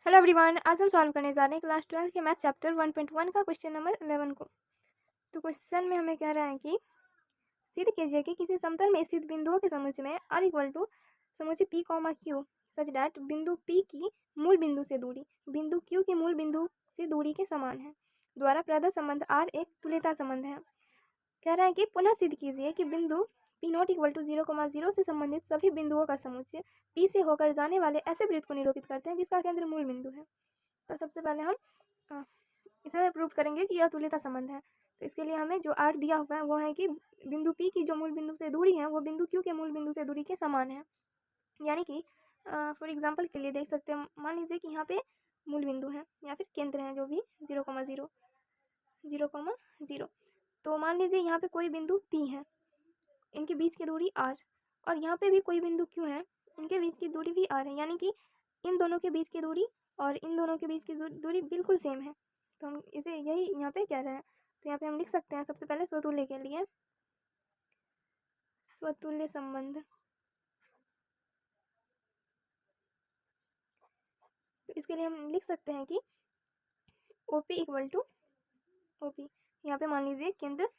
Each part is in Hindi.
हेलो एवरीवन, आज हम सॉल्व करने जा रहे हैं क्लास 12 के मैथ चैप्टर 1.1 का क्वेश्चन नंबर 11 को। तो क्वेश्चन में हमें कह रहा है कि सिद्ध कीजिए कि किसी समतल में स्थित बिंदुओं के समुच्चय में r इक्वल टू समुच्चय p comma q such that बिंदु p की मूल बिंदु से दूरी बिंदु q की मूल बिंदु से दूरी के समान है द्वारा प्रदत्त संबंध r एक तुल्यता संबंध है। कह रहा है कि पुनः सिद्ध कीजिए कि बिंदु p नॉट इक्वल टू 0,0 से संबंधित सभी बिंदुओं का समुच्चय p से होकर जाने वाले ऐसे वृत्त को निरूपित करते हैं जिसका केंद्र मूल बिंदु है। तो सबसे पहले हम इसे प्रूव करेंगे कि यह तुल्यता संबंध है। तो इसके लिए हमें जो r दिया हुआ है वो है कि बिंदु p की जो मूल बिंदु से दूरी है वो बिंदु q के मूल बिंदु से दूरी के समान है। यानी कि फॉर एग्जांपल के लिए देख सकते हैं, मान लीजिए कि यहाँ पे मूल बिंदु है या फिर केंद्र है जो भी 0,0 तो मान लीजिए यहाँ पे कोई बिंदु p है, इनके बीच की दूरी r, और यहाँ पे भी कोई बिंदु q है, इनके बीच की दूरी भी r है। यानी कि इन दोनों के बीच की दूरी और इन दोनों के बीच की दूरी बिल्कुल सेम है। तो हम इसे यही यहाँ पे कह रहे हैं। तो यहाँ पे हम लिख सकते हैं सबसे पहले स्वतुल्य के लिए स्वतुल्य संबंध। तो इसके लिए हम लिख सकते हैं कि OP इक्वल टू OP, यहाँ पे मान लीजिए केंद्र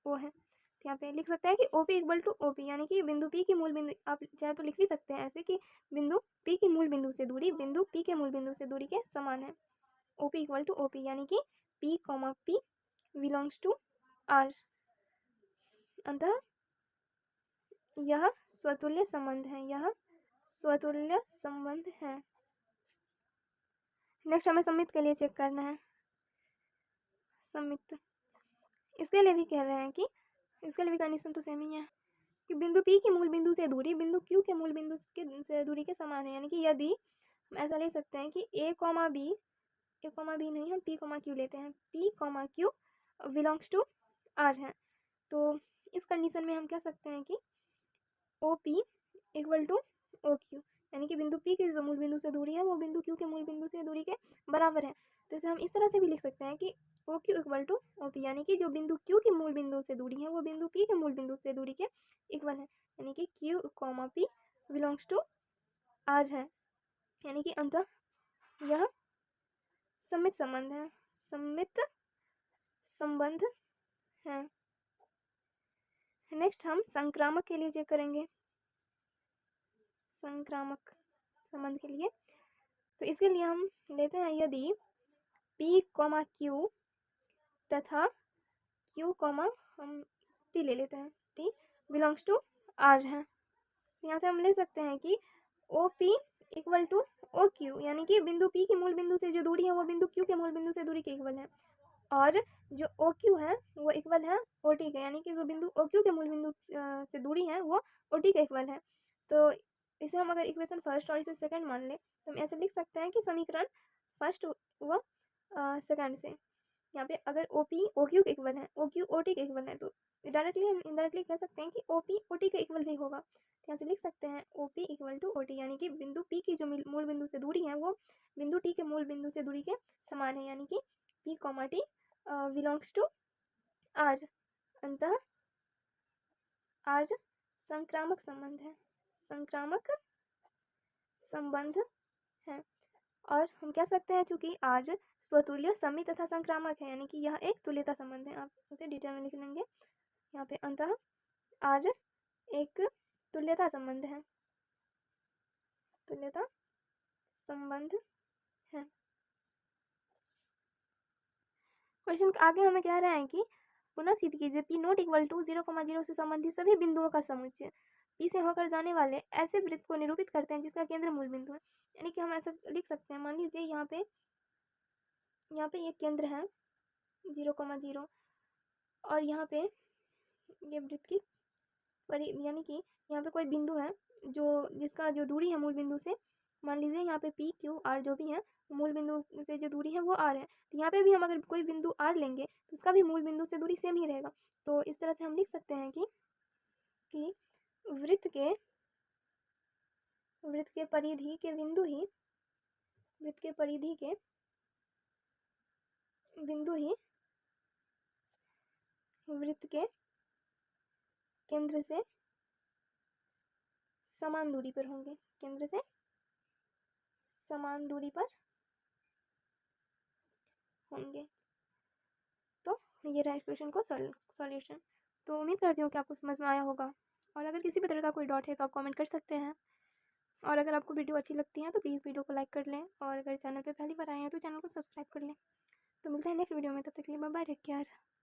O है, तो यहाँ पे लिख सकते हैं कि OP इक्वल टू OP, यानी कि बिंदु P की मूल बिंदु, आप चाहे तो लिख भी सकते हैं ऐसे कि बिंदु P की मूल बिंदु से दूरी बिंदु P के मूल बिंदु से दूरी के समान है। OP इक्वल टू OP यानी कि P comma P belongs to R। अतः यह स्वतुल्य संबंध है, यह स्वतुल्य संबंध है। नेक्स्ट हमें समित के लिए चेक करना है। समित इसके लिए भी कह रहे हैं कि इसके लिए भी कंडीशन तो सेम ही है कि बिंदु P की मूल बिंदु से दूरी बिंदु Q के मूल बिंदु से दूरी के समान है। यानी कि यदि हम ऐसा ले सकते हैं कि A कॉमा B नहीं, हम P कॉमा Q लेते हैं, P comma Q belongs to R है। तो इस कंडीशन में हम कह सकते हैं कि OP इक्वल टू OQ, यानी कि बिंदु P की जो मूल बिंदु से दूरी है वो बिंदु Q के मूल बिंदु से दूरी के बराबर है। तो इसे हम इस तरह से भी लिख सकते हैं कि OQ इक्वल टू OP, यानी कि जो बिंदु Q की मूल बिंदु से दूरी है वो बिंदु P के मूल बिंदु से दूरी के इक्वल है। यानी कि Q comma P belongs to R है। यानी कि अंततः यह समित संबंध है, समित संबंध है। नेक्स्ट हम संक्रामक के लिए चेक करेंगे। संक्रामक संबंध के लिए तो इसके लिए हम लेते हैं, यदि P कॉमा Q तथा Q कॉमा हम T ले लेते हैं, T बिलोंग्स टू R है, यहाँ से हम ले सकते हैं कि OP इक्वल टू OQ, यानी कि बिंदु P की मूल बिंदु से जो दूरी है वो बिंदु Q के मूल बिंदु से दूरी के इक्वल है, और जो OQ है वो इक्वल है OT के, यानी कि जो बिंदु OQ के मूल बिंदु से दूरी है वो OT के इक्वल है। तो इसे हम अगर इक्वेशन फर्स्ट और इसे सेकंड मान ले तो हम ऐसे लिख सकते हैं कि समीकरण फर्स्ट व सेकंड से यहाँ पे अगर OP OQ के इक्वल है, OQ OT के इक्वल है, तो डायरेक्टली हम इनडायरेक्टली कह सकते हैं कि OP OT के इक्वल भी होगा। तो यहाँ से लिख सकते हैं OP इक्वल टू OT, यानी कि बिंदु P की जो मूल बिंदु से दूरी है वो बिंदु T के मूल बिंदु से दूरी के समान है, यानी कि P comma T belongs to R। अतः R संक्रामक संबंध है, संक्रामक संबंध है। और हम कह सकते हैं चूंकि R स्वतुल्य समित तथा संक्रामक है, यानी कि यह एक तुल्यता संबंध है। आप उसे डिटेल में लिख लेंगे यहाँ पे। अंतः R एक तुल्यता संबंध है, तुल्यता संबंध है। क्वेश्चन आगे हमें कह रहे हैं कि पुनः सिद्ध कीजिए P नॉट इक्वल टू 0,0 से संबंधित सभी बिंदुओं का समुच्चय P से होकर जाने वाले ऐसे वृत्त को निरूपित करते हैं जिसका केंद्र मूल बिंदु है। यानी कि हम ऐसा लिख सकते हैं, मान लीजिए यहाँ पे ये केंद्र है 0,0 और यहाँ पे ये वृत्त की यानी कि यहाँ पे कोई बिंदु है जिसका जो दूरी है मूल बिंदु से, मान लीजिए यहाँ पे P Q R जो भी है मूल बिंदु से जो दूरी है वो R है। तो यहाँ पे भी हम अगर कोई बिंदु R लेंगे तो उसका भी मूल बिंदु से दूरी सेम ही रहेगा। तो इस तरह से हम लिख सकते हैं कि वृत्त के परिधि के बिंदु ही वृत्त के परिधि के बिंदु ही वृत्त के केंद्र से समान दूरी पर होंगे, केंद्र से समान दूरी पर होंगे। तो ये रहा इस क्वेश्चन को सॉल्यूशन। तो उम्मीद करती हूँ कि आपको समझ में आया होगा, और अगर किसी भी तरह का कोई डाउट है तो आप कमेंट कर सकते हैं। और अगर आपको वीडियो अच्छी लगती है तो प्लीज़ वीडियो को लाइक कर लें, और अगर चैनल पे पहली बार आए हैं तो चैनल को सब्सक्राइब कर लें। तो मिलते हैं नेक्स्ट वीडियो में, तब तक के लिए बाय बाय, टेक केयर।